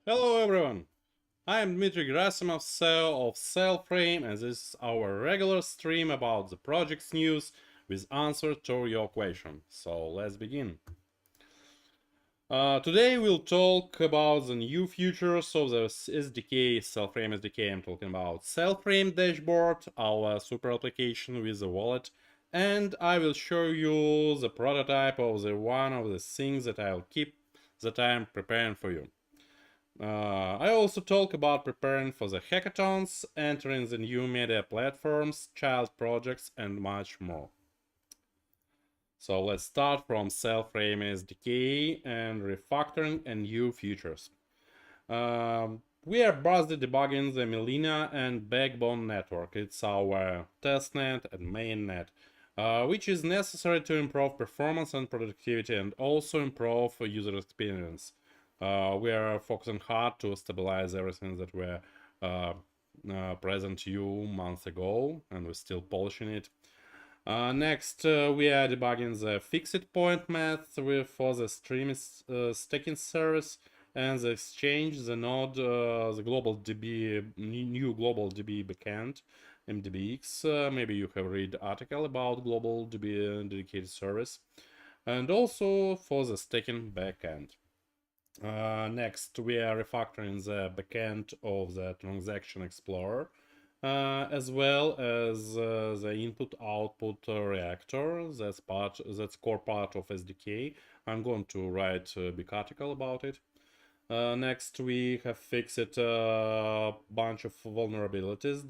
Hello everyone, I am Dmitry Gerasimov, CEO of Cellframe, and this is our regular stream about the project's news with answers to your question. So let's begin. Today we'll talk about the new features of the SDK, Cellframe SDK. I'm talking about Cellframe dashboard, our super application with a wallet, and I will show you the prototype of the one of the things that I'm preparing for you. I also talk about preparing for the hackathons, entering the new media platforms, child projects, and much more. So let's start from Cellframe SDK and refactoring and new features. We are busy debugging the Melina and Backbone network. It's our testnet and mainnet, which is necessary to improve performance and productivity and also improve user experience. We are focusing hard to stabilize everything that were present to you months ago, and we're still polishing it. Next, we are debugging the fixed point math for the stream stacking service and the exchange, the node, the global DB, new global DB backend, MDBX. Maybe you have read article about global DB dedicated service, and also for the stacking backend. Next, we are refactoring the backend of the Transaction Explorer, as well as the input-output reactor. That's core part of SDK. I'm going to write a big article about it. Next, we have fixed a bunch of vulnerabilities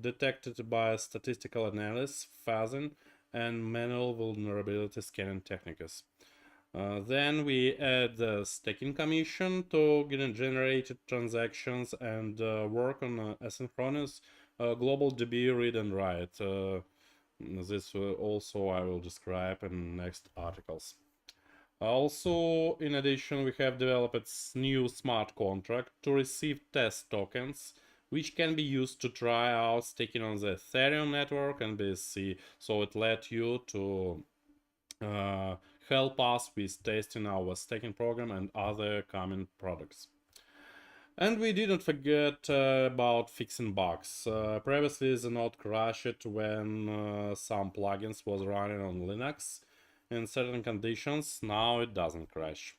detected by statistical analysis, fuzzing, and manual vulnerability scanning techniques. Then we add the staking commission to generated transactions and work on asynchronous global DB read and write. This also I will describe in next articles. Also, in addition, we have developed new smart contract to receive test tokens, which can be used to try out staking on the Ethereum network and BSC. So it let you to help us with testing our staking program and other coming products. And we didn't forget about fixing bugs. Previously the node crashed when some plugins was running on Linux in certain conditions. Now it doesn't crash.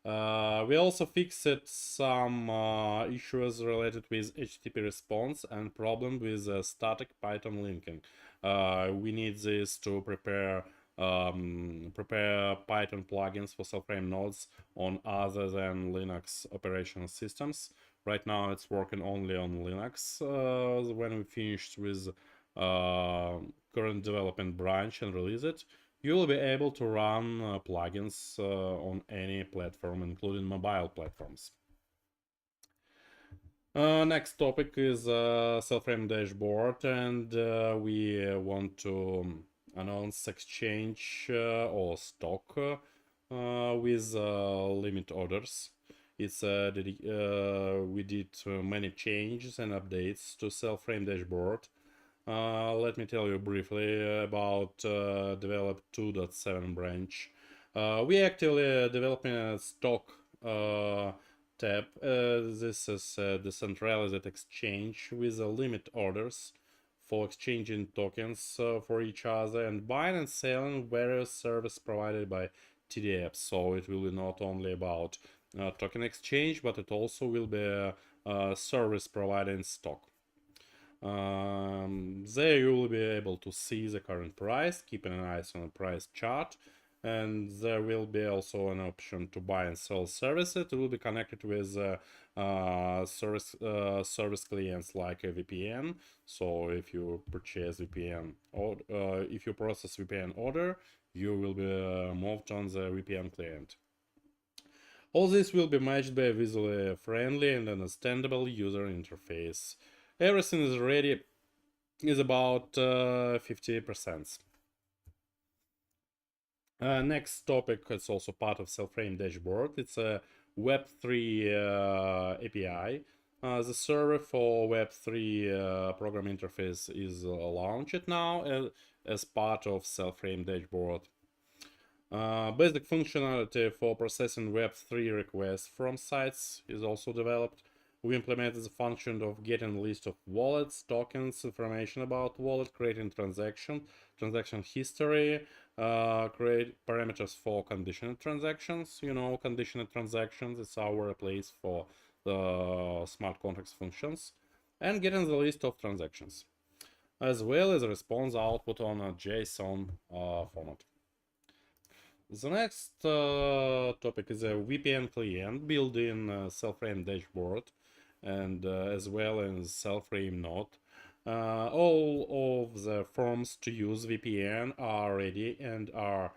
We also fixed some issues related with HTTP response and problem with static Python linking. We need this to prepare Python plugins for Cellframe nodes on other than Linux operating systems. Right now it's working only on Linux. When we finished with current development branch and release it, you will be able to run plugins on any platform, including mobile platforms. Next topic is Cellframe dashboard, and we want to announce exchange or stock with limit orders. We did many changes and updates to Cellframe dashboard. Let me tell you briefly about develop 2.7 branch. We actively developing a stock tab. This is a decentralized exchange with limit orders for exchanging tokens for each other and buying and selling various services provided by TDApps. So it will be not only about token exchange, but it also will be a service providing stock. There you will be able to see the current price, keeping an eye on the price chart, and there will be also an option to buy and sell services. It will be connected with service clients like a VPN. So if you purchase VPN or if you process VPN order, you will be moved on the VPN client. All this will be matched by a visually friendly and understandable user interface. Everything is ready, is about 50%. Next topic, it's also part of Cellframe dashboard. It's a Web3 API. The server for Web3 program interface is launched now as part of Cellframe dashboard. Basic functionality for processing Web3 requests from sites is also developed. We implemented the function of getting a list of wallets, tokens, information about wallet, creating transaction history, create parameters for conditional transactions. You know, conditional transactions is our place for the smart contracts functions, and getting the list of transactions, as well as a response output on a JSON format. The next topic is a VPN client built in Cellframe dashboard and as well as Cellframe node. All of the forms to use VPN are ready and are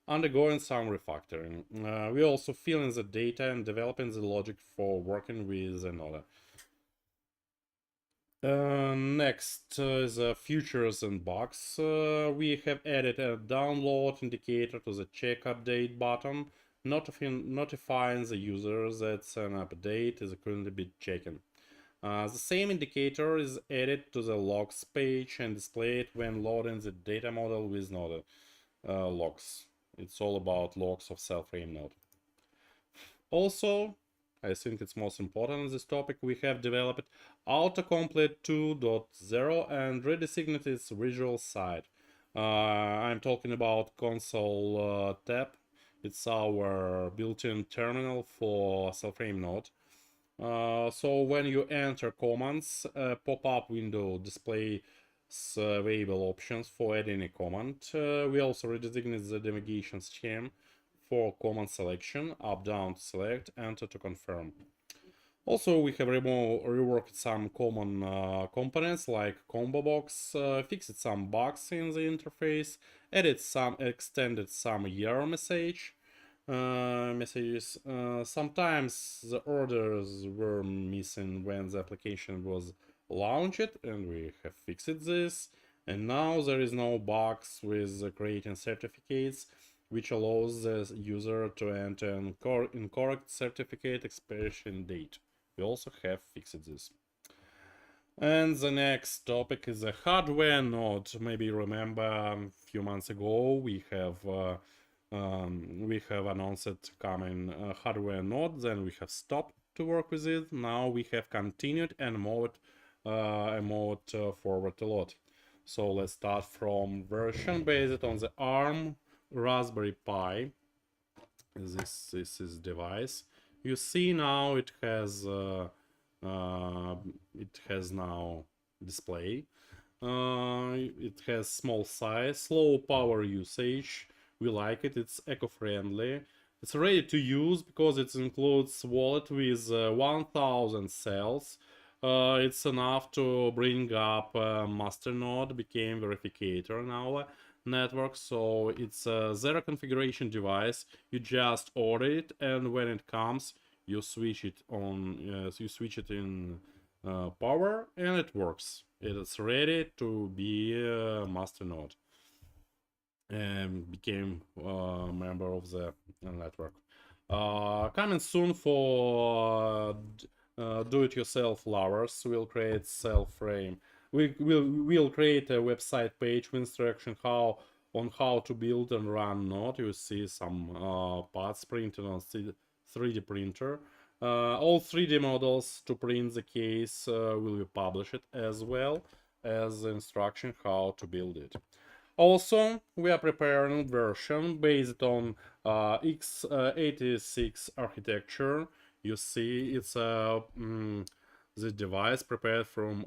undergoing some refactoring. We also fill in the data and developing the logic for working with another. Next is features and bugs. We have added a download indicator to the check update button, notifying the user that an update is currently being checked. The same indicator is added to the logs page and displayed when loading the data model with node logs. It's all about logs of Cellframe node. Also, I think it's most important in this topic, we have developed autocomplete 2.0 and redesignated its visual side. I'm talking about console tab. It's our built-in terminal for Cellframe node. So when you enter commands, a pop-up window displays available options for adding a command. We also redesignate the navigation scheme for command selection, up, down to select, enter to confirm. Also, we have reworked some common components like combo box, fixed some bugs in the interface, extended some error messages. Sometimes the orders were missing when the application was launched, and we have fixed this. And now there is no bugs with creating certificates, which allows the user to enter incorrect certificate expiration date. We also have fixed this. And the next topic is the hardware node. Maybe you remember a few months ago we have announced coming hardware node, then we have stopped to work with it. Now we have continued and moved forward a lot. So let's start from version based on the ARM Raspberry Pi. This is device. You see now it has now display. It has small size, low power usage. We like it. It's eco-friendly. It's ready to use because it includes wallet with 1000 cells. It's enough to bring up masternode, became verificator in our network. So it's a zero configuration device. You just order it, and when it comes, you switch it on. You switch it in power, and it works. It is ready to be a masternode and became a member of the network. Coming soon for do-it-yourself lovers, we'll create Cellframe. We'll create a website page with instruction on how to build and run node. You see some parts printed on 3D printer. All 3D models to print the case will be published, as well as the instruction how to build it. Also, we are preparing a version based on x86 architecture. You see, it's the device prepared from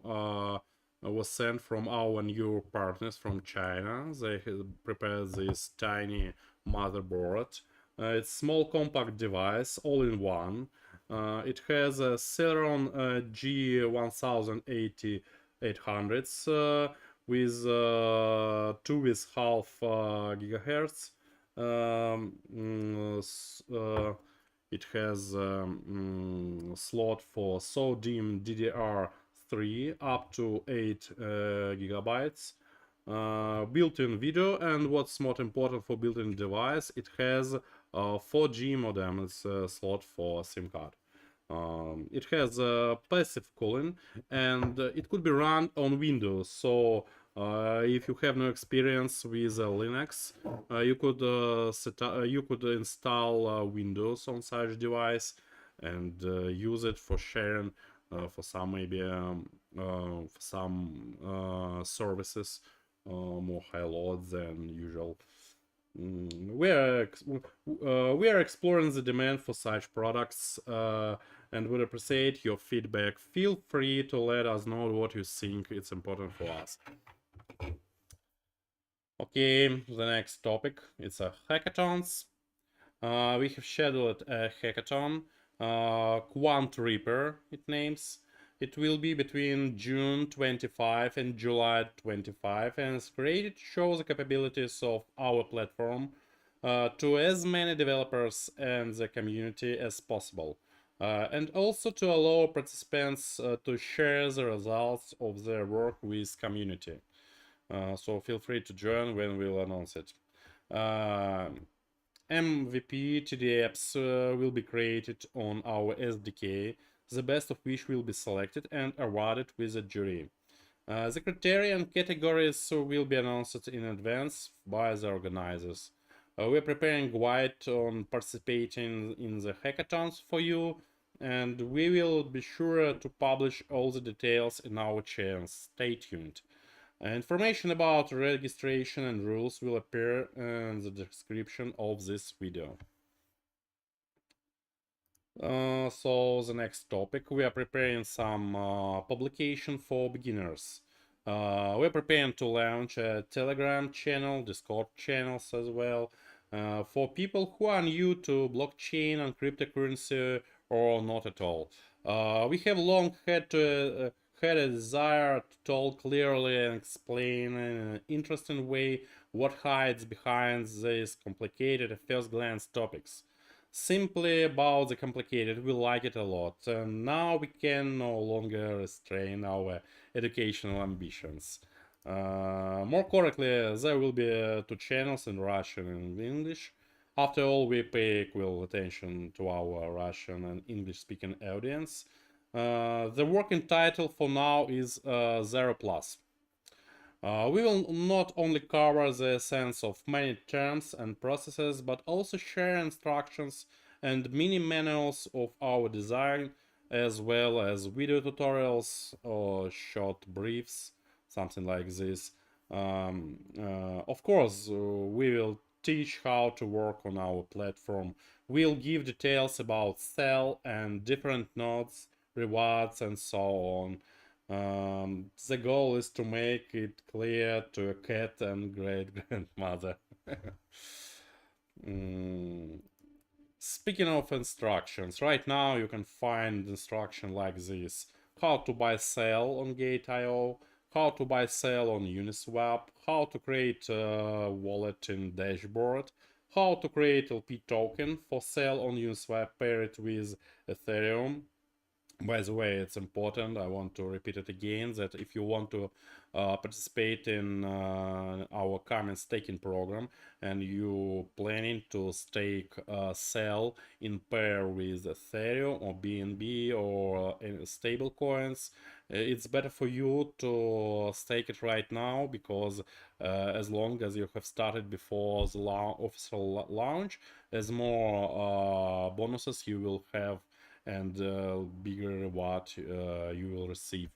was sent from our new partners from China. They prepared this tiny motherboard. It's small compact device, all in one. It has a Celeron G1080-800s with 2.5 gigahertz. It has slot for SODIMM DDR3 up to 8 gigabytes. Built-in video, and what's more important for built-in device, it has 4G modem. It's a slot for SIM card. It has passive cooling, and it could be run on Windows, so If you have no experience with Linux, you could install Windows on such device and use it for sharing for some maybe for some services more high loads than usual. We are exploring the demand for such products and would appreciate your feedback. Feel free to let us know what you think it's important for us. Okay, the next topic, it's a hackathons. We have scheduled a hackathon, Quant Reaper it names. It will be between June 25 and July 25 and is created to show the capabilities of our platform to as many developers and the community as possible. And also to allow participants to share the results of their work with community. So feel free to join when we'll announce it. MVP TD apps will be created on our SDK, the best of which will be selected and awarded with a jury. The criteria and categories will be announced in advance by the organizers. We're preparing guide on participating in the hackathons for you, and we will be sure to publish all the details in our channels. Stay tuned. Information about registration and rules will appear in the description of this video. So the next topic, we are preparing some publication for beginners. We're preparing to launch a Telegram channel, Discord channels as well, for people who are new to blockchain and cryptocurrency or not at all. We have long had a desire to talk clearly and explain in an interesting way what hides behind these complicated at first glance topics. Simply about the complicated, we like it a lot, and now we can no longer restrain our educational ambitions. More correctly, there will be two channels in Russian and English. After all, we pay equal attention to our Russian and English-speaking audience. The working title for now is Zero Plus. We will not only cover the essence of many terms and processes, but also share instructions and mini manuals of our design, as well as video tutorials or short briefs, something like this. Of course, we will teach how to work on our platform. We'll give details about sell and different nodes, rewards, and so on. The goal is to make it clear to a cat and great-grandmother. Speaking of instructions, right now you can find instruction like this. How to buy sell on Gate.io, how to buy sell on Uniswap, how to create a wallet in Dashboard, how to create LP token for sell on Uniswap, pair it with Ethereum. By the way, it's important, I want to repeat it again, that if you want to participate in our coming staking program and you planning to stake sell in pair with Ethereum or BNB or stable coins, it's better for you to stake it right now, because as long as you have started before the official launch, as more bonuses you will have and bigger reward you will receive.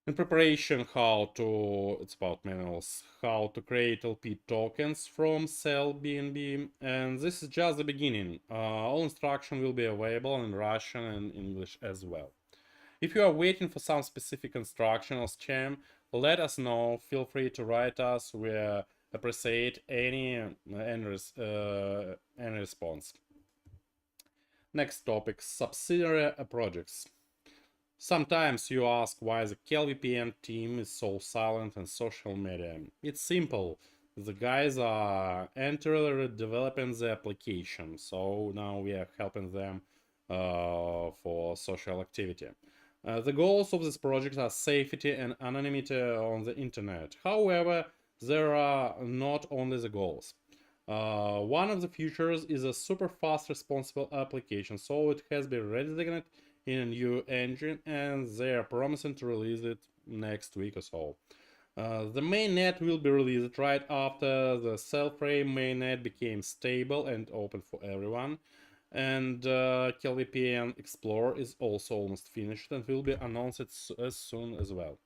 In preparation, it's about manuals, how to create LP tokens from Cell BNB, and this is just the beginning. All instruction will be available in Russian and English as well. If you are waiting for some specific instruction or scheme, let us know. Feel free to write us. We appreciate any response. Next topic, subsidiary projects. Sometimes you ask why the CalVPN team is so silent on social media. It's simple. The guys are entirely developing the application, so now we are helping them for social activity. The goals of this project are safety and anonymity on the internet. However, there are not only the goals. One of the features is a super fast responsible application, so it has been redesignated in a new engine and they are promising to release it next week or so. The mainnet will be released right after the Cellframe mainnet became stable and open for everyone. And VPN Explorer is also almost finished and will be announced as soon as well.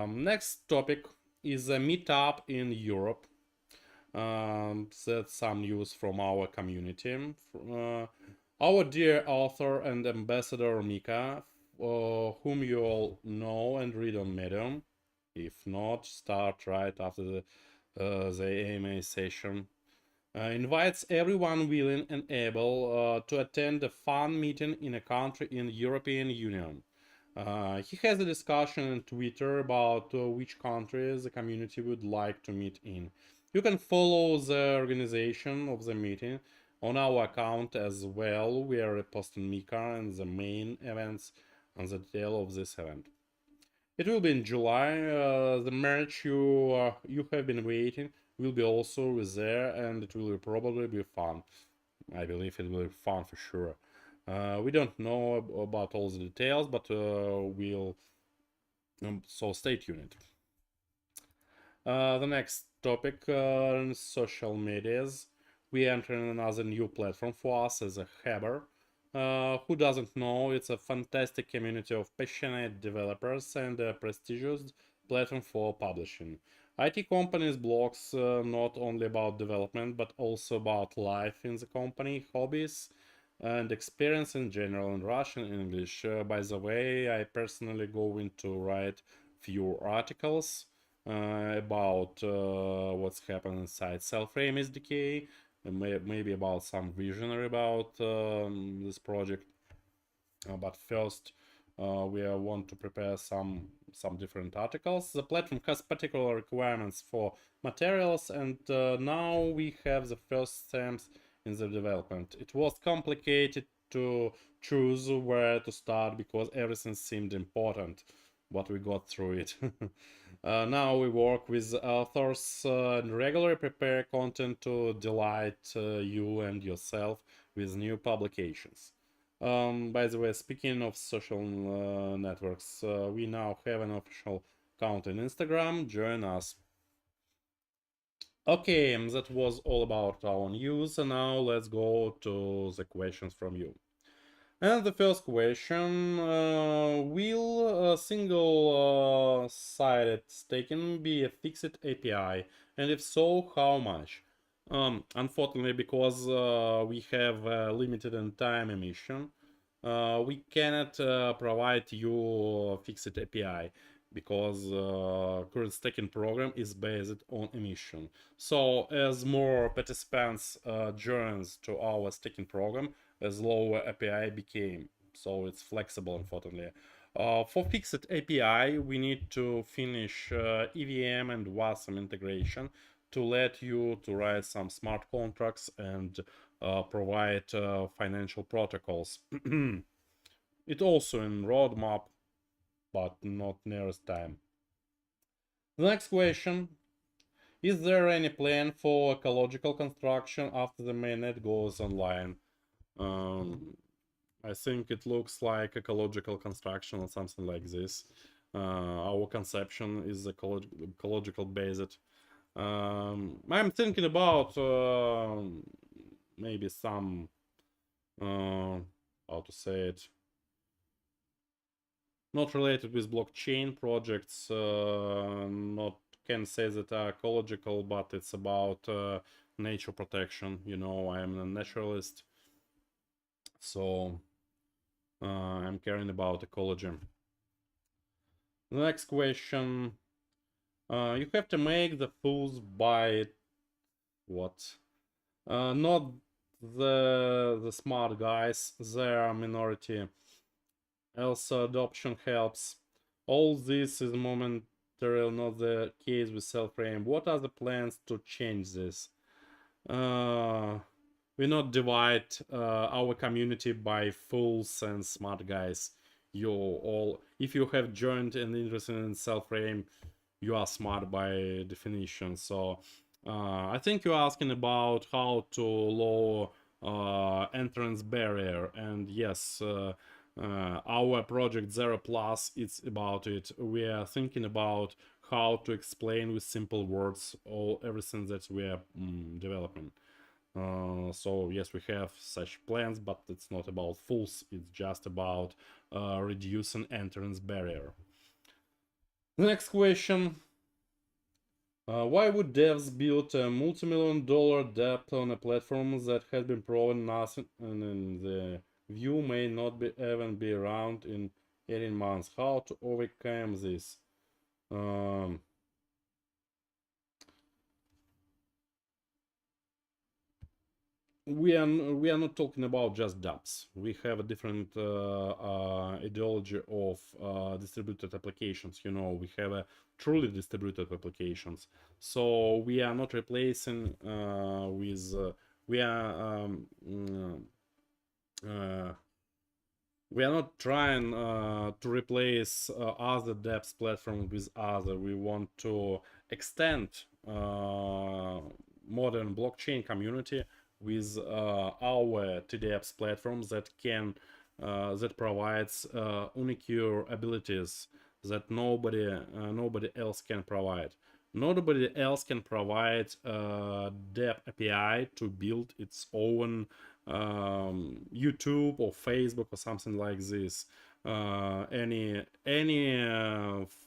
Next topic is a meetup in Europe. That's some news from our community. Our dear author and ambassador Mika, whom you all know and read on Medium. If not, start right after the AMA session. Invites everyone willing and able to attend a fun meeting in a country in the European Union. He has a discussion on Twitter about which countries the community would like to meet in. You can follow the organization of the meeting on our account as well. We are posting Mika and the main events and the detail of this event. It will be in July. The merch you have been waiting will be also there, and it will probably be fun. I believe it will be fun for sure. We don't know about all the details, but we'll so stay tuned. The next topic, social medias. We enter another new platform for us as a Haber. Who doesn't know, it's a fantastic community of passionate developers and a prestigious platform for publishing. IT companies blogs not only about development but also about life in the company, hobbies, and experience in general in Russian and English. By the way, I personally going to write few articles about what's happened inside Cellframe SDK, and maybe about some visionary about this project. But first, we want to prepare some different articles. The platform has particular requirements for materials, and now we have the first steps in the development. It was complicated to choose where to start because everything seemed important, but we got through it. Now we work with authors and regularly prepare content to delight you and yourself with new publications. By the way, speaking of social networks, we now have an official account on Instagram. Join us. Okay, that was all about our news, and now let's go to the questions from you. And the first question, will a single-sided staking be a fixed API? And if so, how much? Unfortunately, because we have a limited in time emission, we cannot provide you a fixed API because current staking program is based on emission. So as more participants joins to our staking program, as lower API became. So it's flexible, unfortunately. For fixed API, we need to finish EVM and WASM integration to let you to write some smart contracts and provide financial protocols. It also in roadmap, but not nearest time. The next question, is there any plan for ecological construction after the mainnet goes online? I think it looks like ecological construction or something like this. Our conception is ecological based. I'm thinking about maybe some how to say it, not related with blockchain projects, not can say that are ecological, but it's about nature protection. You know, I'm a naturalist, so I'm caring about ecology. The next question, you have to make the fools buy what? Not the smart guys, they're a minority. Also, adoption helps. All this is momentary, not the case with Cellframe. What are the plans to change this? We not divide our community by fools and smart guys. You all, if you have joined and interested in Cellframe, you are smart by definition. So I think you're asking about how to lower entrance barrier, and yes, Our project 0 plus, it's about it. We are thinking about how to explain with simple words everything that we are developing. So yes, we have such plans, but it's not about fools. It's just about reducing entrance barrier. The next question. Why would devs build a multi-million-dollar debt on a platform that has been proven nothing and the view may not be even be around in 18 months? How to overcome this? Um, we are not talking about just dApps. We have a different ideology of distributed applications. You know, we have a truly distributed applications. So we are not replacing with we are uh, we are not trying to replace other dApps platforms with other. We want to extend modern blockchain community with our TDApps platforms that can that provides unique abilities that nobody else can provide. Nobody else can provide dApp API to build its own YouTube or Facebook or something like this. Any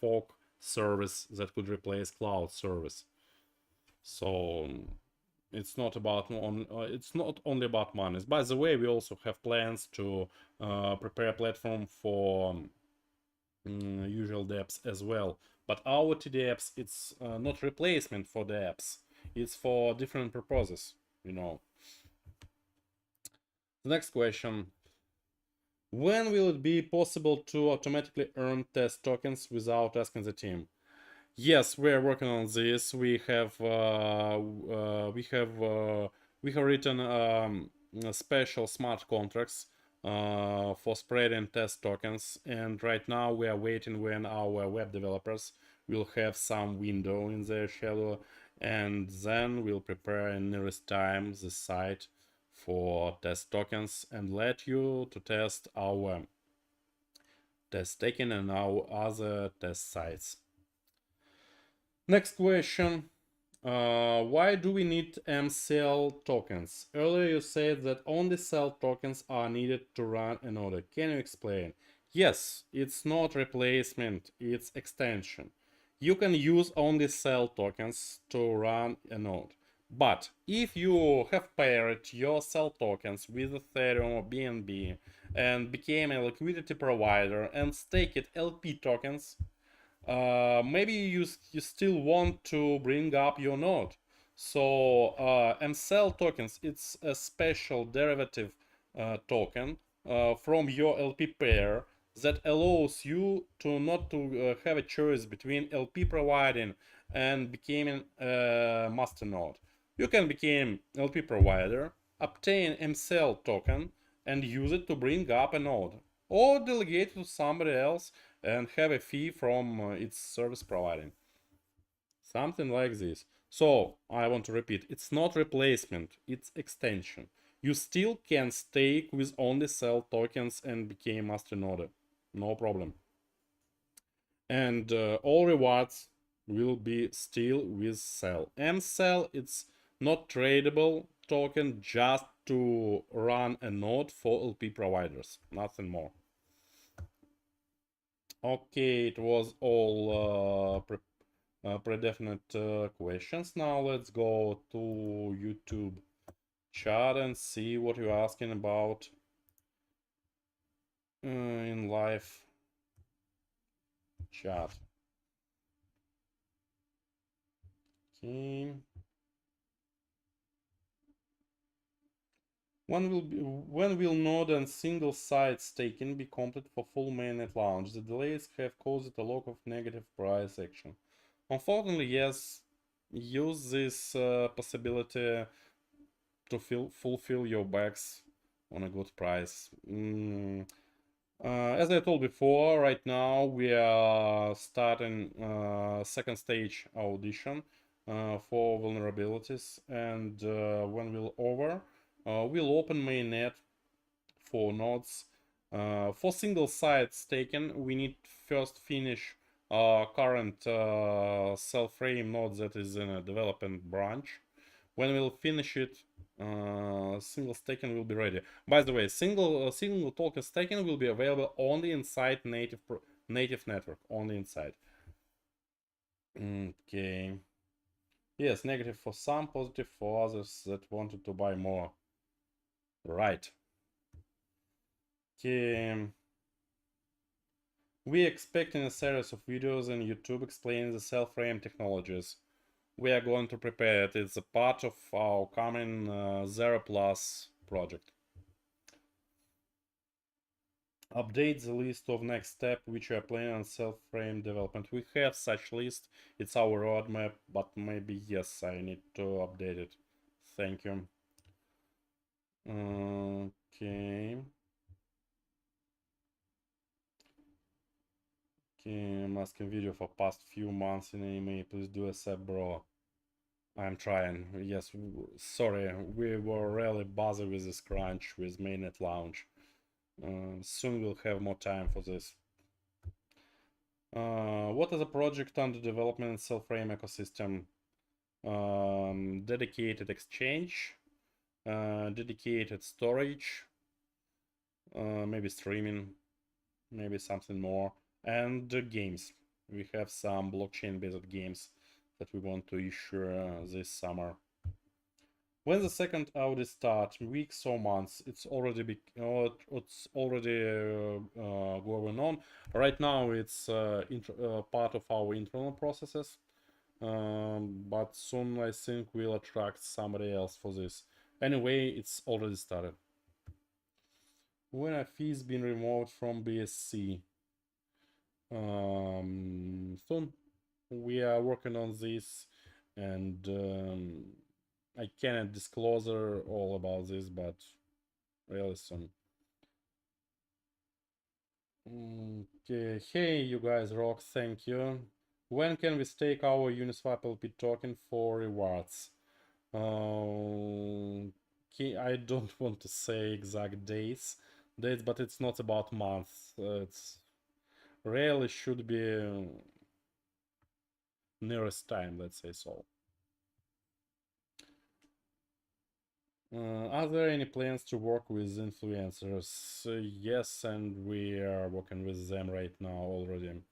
fork service that could replace cloud service. So it's not about it's not only about money. By the way, we also have plans to prepare a platform for usual dApps as well. But our TDApps, it's not replacement for the apps. It's for different purposes, you know. The next question. When will it be possible to automatically earn test tokens without asking the team? Yes, we are working on this. We have written special smart contracts for spreading test tokens, and right now we are waiting when our web developers will have some window in their schedule, and then we'll prepare in nearest time the site for test tokens and let you to test our test taken and our other test sites. Next question. Why do we need MCL tokens? Earlier you said that only cell tokens are needed to run a node. Can you explain? Yes, it's not replacement, it's extension. You can use only cell tokens to run a node. But if you have paired your cell tokens with Ethereum or BNB and became a liquidity provider and staked LP tokens, maybe you still want to bring up your node. So MCell tokens, it's a special derivative token from your LP pair that allows you to not to have a choice between LP providing and becoming a master node. You can become LP provider, obtain MCell token, and use it to bring up a node, or delegate it to somebody else and have a fee from its service providing. Something like this. So I want to repeat, it's not replacement, it's extension. You still can stake with only cell tokens and become master node. No problem. And all rewards will be still with cell. MCell, it's not tradable token, just to run a node for LP providers, nothing more. Okay, it was all predefinite questions. Now let's go to YouTube chat and see what you're asking about in live chat. Okay. When will node and single site staking be complete for full mainnet launch? The delays have caused a lot of negative price action. Unfortunately, yes, use this possibility to fulfill your bags on a good price. As I told before, right now we are starting second stage audition for vulnerabilities, and when we'll over, we'll open mainnet for nodes For single site staking, we need to first finish current Cellframe node that is in a development branch. When we'll finish it, single staking will be ready. By the way, single token staking will be available only inside native network, only inside. Okay. Yes, negative for some, positive for others that wanted to buy more. Right. Okay. We expecting a series of videos on YouTube explaining the Cellframe technologies. We are going to prepare it. It's a part of our coming Zero Plus project. Update the list of next step which we are planning on Cellframe development. We have such list. It's our roadmap, but maybe yes, I need to update it. Thank you. Okay. Okay, I'm asking video for past few months in AMA. Please do accept, bro. I'm trying. Yes, sorry. We were really busy with this crunch with mainnet launch. Soon we'll have more time for this. What is a project under development in Cellframe ecosystem? Dedicated exchange, dedicated storage, maybe streaming, maybe something more, and games. We have some blockchain-based games that we want to issue this summer. When the second audit starts, weeks or months, it's already going on. Right now, it's part of our internal processes, but soon I think we'll attract somebody else for this. Anyway, it's already started. When a fee has been removed from BSC, soon we are working on this, and I cannot disclose all about this, but really soon. Okay, hey, you guys rock, thank you. When can we stake our Uniswap LP token for rewards? Okay, I don't want to say exact dates, but it's not about months. It's really should be nearest time, let's say so. Are there any plans to work with influencers? Yes, and we are working with them right now already.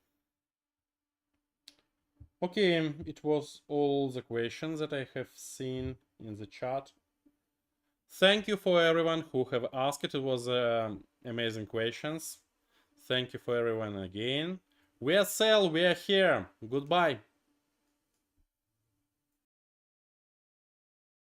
Okay, it was all the questions that I have seen in the chat. Thank you for everyone who have asked it. It was amazing questions. Thank you for everyone again. We are Cell, we are here. Goodbye.